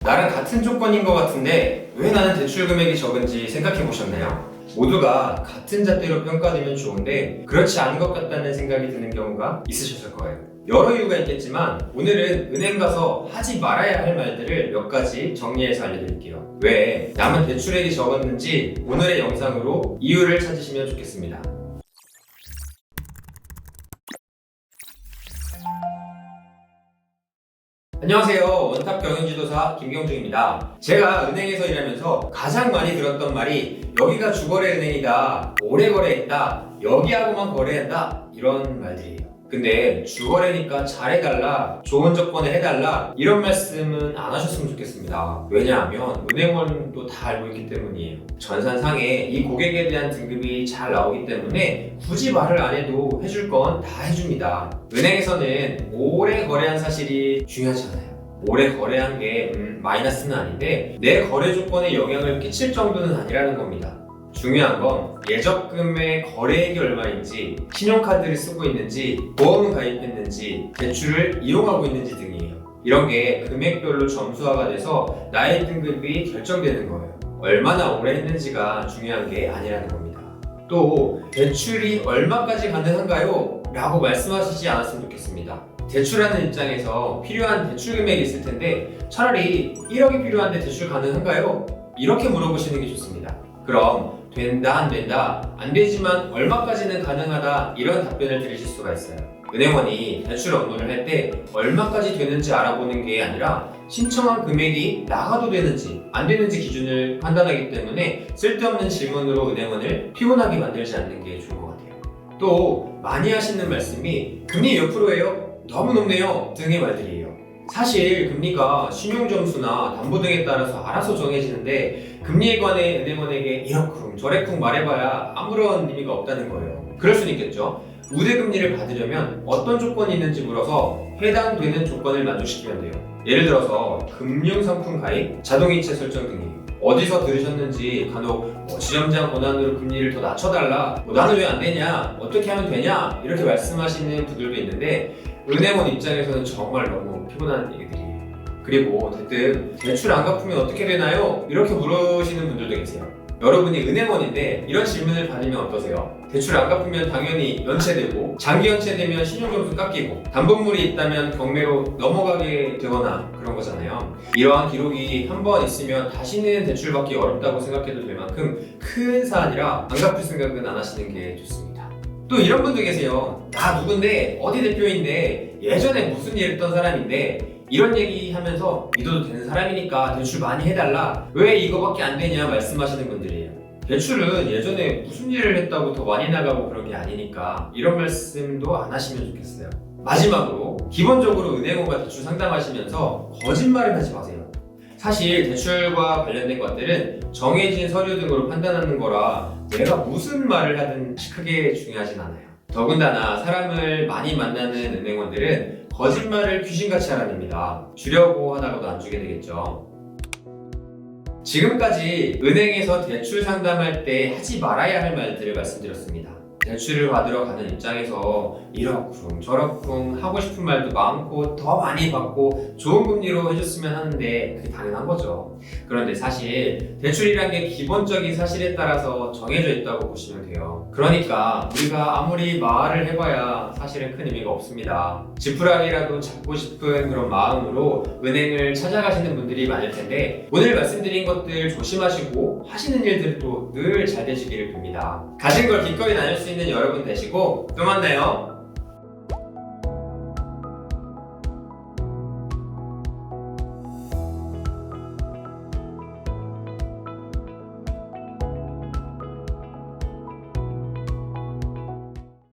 나랑 같은 조건인 것 같은데 왜 나는 대출 금액이 적은지 생각해 보셨나요? 모두가 같은 잣대로 평가되면 좋은데 그렇지 않은 것 같다는 생각이 드는 경우가 있으셨을 거예요. 여러 이유가 있겠지만 오늘은 은행 가서 하지 말아야 할 말들을 몇 가지 정리해서 알려드릴게요. 왜 남은 대출액이 적었는지 오늘의 영상으로 이유를 찾으시면 좋겠습니다. 안녕하세요. 원탑 경영지도사 김경중입니다. 제가 은행에서 일하면서 가장 많이 들었던 말이 여기가 주거래 은행이다, 오래 거래했다, 여기하고만 거래한다 이런 말들이에요. 근데 주거래니까 잘해달라, 좋은 조건에 해달라 이런 말씀은 안 하셨으면 좋겠습니다. 왜냐하면 은행원도 다 알고 있기 때문이에요. 전산상에 이 고객에 대한 등급이 잘 나오기 때문에 굳이 말을 안 해도 해줄 건 다 해줍니다. 은행에서는 오래 거래한 사실이 중요하지 않아요. 오래 거래한 게 마이너스는 아닌데 내 거래 조건에 영향을 끼칠 정도는 아니라는 겁니다. 중요한 건 예적금의 거래액이 얼마인지, 신용카드를 쓰고 있는지, 보험을 가입했는지, 대출을 이용하고 있는지 등이에요. 이런 게 금액별로 점수화가 돼서 나의 등급이 결정되는 거예요. 얼마나 오래 했는지가 중요한 게 아니라는 겁니다. 또 대출이 얼마까지 가능한가요? 라고 말씀하시지 않았으면 좋겠습니다. 대출하는 입장에서 필요한 대출 금액이 있을 텐데 차라리 1억이 필요한데 대출 가능한가요? 이렇게 물어보시는 게 좋습니다. 그럼 된다, 안 된다, 안 되지만 얼마까지는 가능하다 이런 답변을 들으실 수가 있어요. 은행원이 대출 업무를 할 때 얼마까지 되는지 알아보는 게 아니라 신청한 금액이 나가도 되는지 안 되는지 기준을 판단하기 때문에 쓸데없는 질문으로 은행원을 피곤하게 만들지 않는 게 좋은 것 같아요. 또 많이 하시는 말씀이 금리 몇 프로예요? 너무 높네요 등의 말들이에요. 사실 금리가 신용점수나 담보 등에 따라서 알아서 정해지는데 금리에 관해 은행원에게 이러쿵 저래쿵 말해봐야 아무런 의미가 없다는 거예요. 그럴 수는 있겠죠. 우대금리를 받으려면 어떤 조건이 있는지 물어서 해당되는 조건을 만족시키면 돼요. 예를 들어서 금융상품 가입, 자동이체 설정 등이에요. 어디서 들으셨는지 간혹 지점장 권한으로 금리를 더 낮춰달라, 나는 왜 안 되냐, 어떻게 하면 되냐 이렇게 말씀하시는 분들도 있는데 은행원 입장에서는 정말 너무 피곤한 얘기들이에요. 그리고 대뜸 대출 안 갚으면 어떻게 되나요? 이렇게 물으시는 분들도 계세요. 여러분이 은행원인데 이런 질문을 받으면 어떠세요? 대출 안 갚으면 당연히 연체되고 장기 연체되면 신용점수 깎이고 담보물이 있다면 경매로 넘어가게 되거나 그런 거잖아요. 이러한 기록이 한 번 있으면 다시는 대출 받기 어렵다고 생각해도 될 만큼 큰 사안이라 안 갚을 생각은 안 하시는 게 좋습니다. 또 이런 분도 계세요. 나 누군데 어디 대표인데 예전에 무슨 일 했던 사람인데 이런 얘기 하면서 믿어도 되는 사람이니까 대출 많이 해달라, 왜 이거밖에 안 되냐 말씀하시는 분들이에요. 대출은 예전에 무슨 일을 했다고 더 많이 나가고 그런 게 아니니까 이런 말씀도 안 하시면 좋겠어요. 마지막으로 기본적으로 은행원과 대출 상담하시면서 거짓말을 하지 마세요. 사실 대출과 관련된 것들은 정해진 서류 등으로 판단하는 거라 내가 무슨 말을 하든 크게 중요하진 않아요. 더군다나 사람을 많이 만나는 은행원들은 거짓말을 귀신같이 하라닙니다. 주려고 하다가도 안 주게 되겠죠. 지금까지 은행에서 대출 상담할 때 하지 말아야 할 말들을 말씀드렸습니다. 대출을 받으러 가는 입장에서 이러쿵 저러쿵 하고 싶은 말도 많고 더 많이 받고 좋은 금리로 해줬으면 하는데 그게 당연한 거죠. 그런데 사실 대출이란 게 기본적인 사실에 따라서 정해져 있다고 보시면 돼요. 그러니까 우리가 아무리 말을 해봐야 사실은 큰 의미가 없습니다. 지푸라기라도 잡고 싶은 그런 마음으로 은행을 찾아가시는 분들이 많을 텐데 오늘 말씀드린 것들 조심하시고 하시는 일들도 늘 잘 되시기를 빕니다. 가진 걸 기꺼이 나눌 수 있는 여러분 되시고 또 만나요.